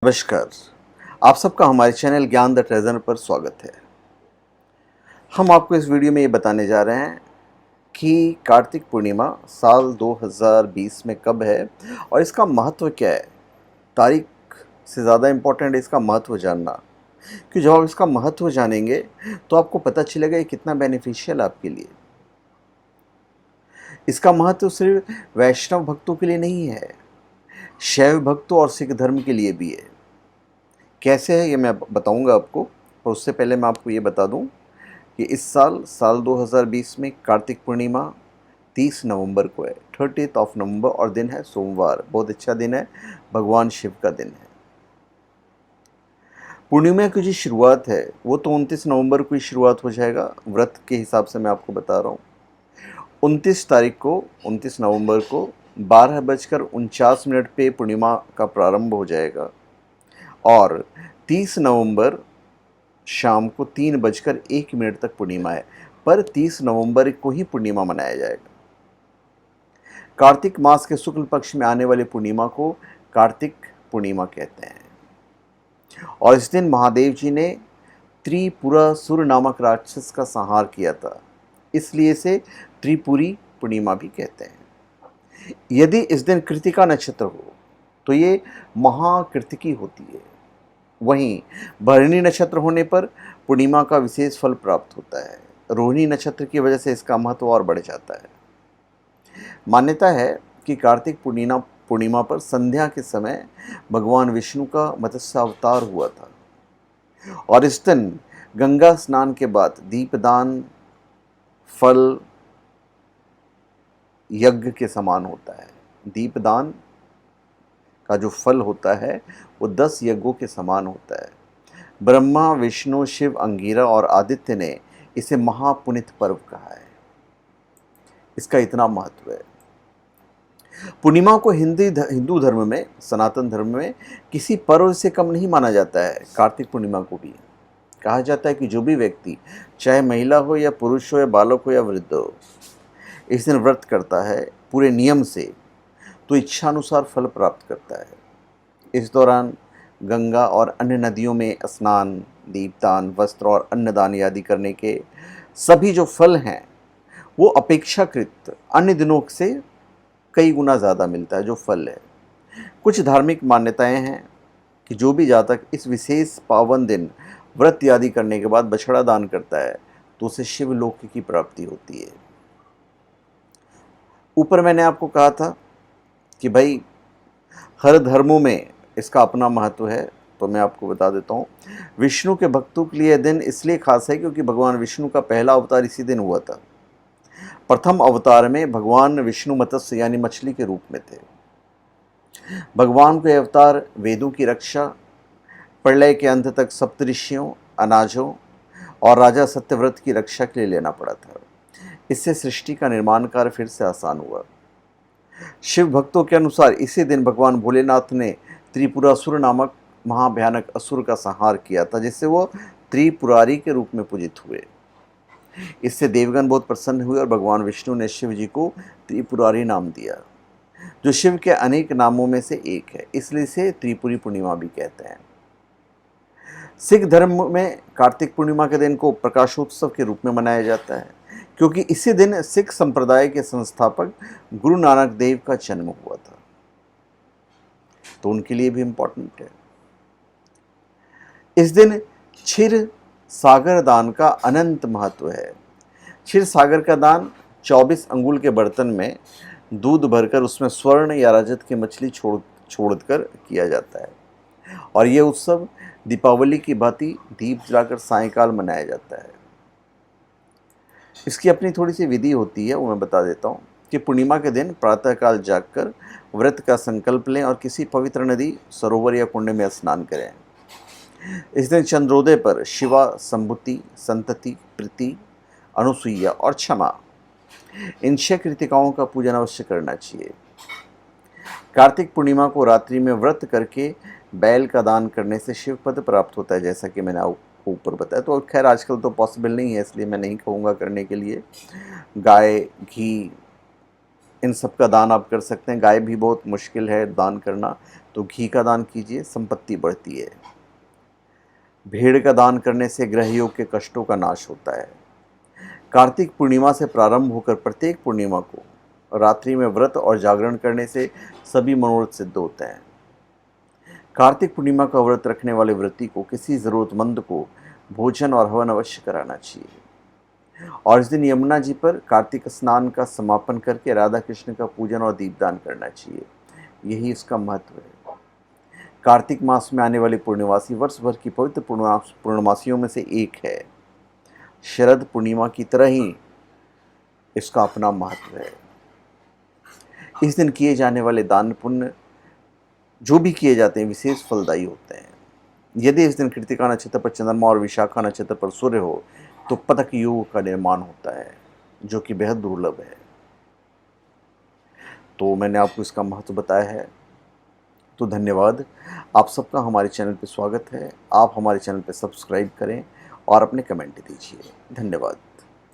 नमस्कार। आप सबका हमारे चैनल ज्ञान द ट्रेजर पर स्वागत है। हम आपको इस वीडियो में ये बताने जा रहे हैं कि कार्तिक पूर्णिमा साल 2020 में कब है और इसका महत्व क्या है। तारीख से ज़्यादा इम्पोर्टेंट है इसका महत्व जानना, कि जब आप इसका महत्व जानेंगे तो आपको पता चलेगा ये कितना बेनिफिशियल आपके लिए। इसका महत्व सिर्फ वैष्णव भक्तों के लिए नहीं है, शैव भक्तों और सिख धर्म के लिए भी है। कैसे है ये मैं बताऊंगा आपको, पर उससे पहले मैं आपको ये बता दूं कि इस साल 2020 में कार्तिक पूर्णिमा 30 नवंबर को है, 30th ऑफ नवंबर, और दिन है सोमवार। बहुत अच्छा दिन है, भगवान शिव का दिन है। पूर्णिमा की जो शुरुआत है वो तो 29 नवंबर को ही शुरुआत हो जाएगा, व्रत के हिसाब से मैं आपको बता रहा हूँ। 29 नवंबर को 12:49 पे पूर्णिमा का प्रारंभ हो जाएगा और 30 नवंबर शाम को 3:01 तक पूर्णिमा है, पर 30 नवंबर को ही पूर्णिमा मनाया जाएगा। कार्तिक मास के शुक्ल पक्ष में आने वाली पूर्णिमा को कार्तिक पूर्णिमा कहते हैं और इस दिन महादेव जी ने त्रिपुरासुर नामक राक्षस का संहार किया था, इसलिए इसे त्रिपुरी पूर्णिमा भी कहते हैं। यदि इस दिन कृतिका नक्षत्र हो तो ये महाकृतिकी होती है। वहीं भरणी नक्षत्र होने पर पूर्णिमा का विशेष फल प्राप्त होता है। रोहिणी नक्षत्र की वजह से इसका महत्व और बढ़ जाता है। मान्यता है कि कार्तिक पूर्णिमा पर संध्या के समय भगवान विष्णु का मत्स्य अवतार हुआ था और इस दिन गंगा स्नान के बाद दीपदान फल यज्ञ के समान होता है। दीपदान का जो फल होता है वो 10 यज्ञों के समान होता है। ब्रह्मा, विष्णु, शिव, अंगिरा और आदित्य ने इसे महापुनित पर्व कहा है। इसका इतना महत्व है। पूर्णिमा को हिंदू धर्म में, सनातन धर्म में किसी पर्व से कम नहीं माना जाता है। कार्तिक पूर्णिमा को भी कहा जाता है कि जो भी व्यक्ति, चाहे महिला हो या पुरुष हो या बालक हो या वृद्ध हो, इस दिन व्रत करता है पूरे नियम से तो इच्छानुसार फल प्राप्त करता है। इस दौरान गंगा और अन्य नदियों में स्नान, दीपदान, वस्त्र और अन्नदान आदि करने के सभी जो फल हैं वो अपेक्षाकृत अन्य दिनों से कई गुना ज़्यादा मिलता है जो फल है। कुछ धार्मिक मान्यताएं हैं कि जो भी जातक इस विशेष पावन दिन व्रत आदि करने के बाद बछड़ा दान करता है तो उसे शिवलोक की प्राप्ति होती है। ऊपर मैंने आपको कहा था कि भाई हर धर्मों में इसका अपना महत्व है, तो मैं आपको बता देता हूँ। विष्णु के भक्तों के लिए दिन इसलिए खास है क्योंकि भगवान विष्णु का पहला अवतार इसी दिन हुआ था। प्रथम अवतार में भगवान विष्णु मत्स्य यानी मछली के रूप में थे। भगवान को यह अवतार वेदों की रक्षा, प्रलय के अंत तक सप्तऋषियों, अनाजों और राजा सत्यव्रत की रक्षा के लिए लेना पड़ा था। इससे सृष्टि का निर्माण कार्य फिर से आसान हुआ। शिव भक्तों के अनुसार इसी दिन भगवान भोलेनाथ ने त्रिपुरासुर नामक महाभयानक असुर का संहार किया था, जिससे वो त्रिपुरारी के रूप में पूजित हुए। इससे देवगण बहुत प्रसन्न हुए और भगवान विष्णु ने शिव जी को त्रिपुरारी नाम दिया, जो शिव के अनेक नामों में से एक है, इसलिए इसे त्रिपुरी पूर्णिमा भी कहते हैं। सिख धर्म में कार्तिक पूर्णिमा के दिन को प्रकाशोत्सव के रूप में मनाया जाता है, क्योंकि इसी दिन सिख संप्रदाय के संस्थापक गुरु नानक देव का जन्म हुआ था, तो उनके लिए भी इम्पोर्टेंट है। इस दिन क्षीर सागर दान का अनंत महत्व है। क्षीर सागर का दान 24 अंगुल के बर्तन में दूध भरकर उसमें स्वर्ण या रजत की मछली छोड़कर किया जाता है और ये उत्सव दीपावली की भांति दीप जलाकर सायंकाल मनाया जाता है। इसकी अपनी थोड़ी सी विधि होती है, वो मैं बता देता हूँ कि पूर्णिमा के दिन प्रातःकाल जागकर व्रत का संकल्प लें और किसी पवित्र नदी, सरोवर या कुंड में स्नान करें। इस दिन चंद्रोदय पर शिवा, संभुति, संतति, प्रीति, अनुसुईया और क्षमा, इन 6 कृतिकाओं का पूजन अवश्य करना चाहिए। कार्तिक पूर्णिमा को रात्रि में व्रत करके बैल का दान करने से शिव पद प्राप्त होता है, जैसा कि मैंने आपको ऊपर बताया। तो खैर आजकल तो पॉसिबल नहीं है, इसलिए मैं नहीं कहूँगा करने के लिए। गाय, घी इन सब का दान आप कर सकते हैं। गाय भी बहुत मुश्किल है दान करना, तो घी का दान कीजिए, संपत्ति बढ़ती है। भेड़ का दान करने से ग्रह योग के कष्टों का नाश होता है। कार्तिक पूर्णिमा से प्रारंभ होकर प्रत्येक पूर्णिमा को रात्रि में व्रत और जागरण करने से सभी मनोरथ सिद्ध होते हैं। कार्तिक पूर्णिमा का व्रत रखने वाले व्रती को किसी ज़रूरतमंद को भोजन और हवन अवश्य कराना चाहिए। और इस दिन यमुना जी पर कार्तिक स्नान का समापन करके राधा कृष्ण का पूजन और दीपदान करना चाहिए। यही इसका महत्व है। कार्तिक मास में आने वाली पूर्णिमासी वर्ष भर की पवित्र पूर्णमासियों में से एक है। शरद पूर्णिमा की तरह ही इसका अपना महत्व है। इस दिन किए जाने वाले दान पुण्य जो भी किए जाते हैं विशेष फलदायी होते हैं। यदि इस दिन कृतिका नक्षत्र पर चंद्रमा और विशाखा नक्षत्र पर सूर्य हो तो पतक योग का निर्माण होता है, जो कि बेहद दुर्लभ है। तो मैंने आपको इसका महत्व बताया है। तो धन्यवाद। आप सबका हमारे चैनल पर स्वागत है। आप हमारे चैनल पर सब्सक्राइब करें और अपने कमेंट दीजिए। धन्यवाद।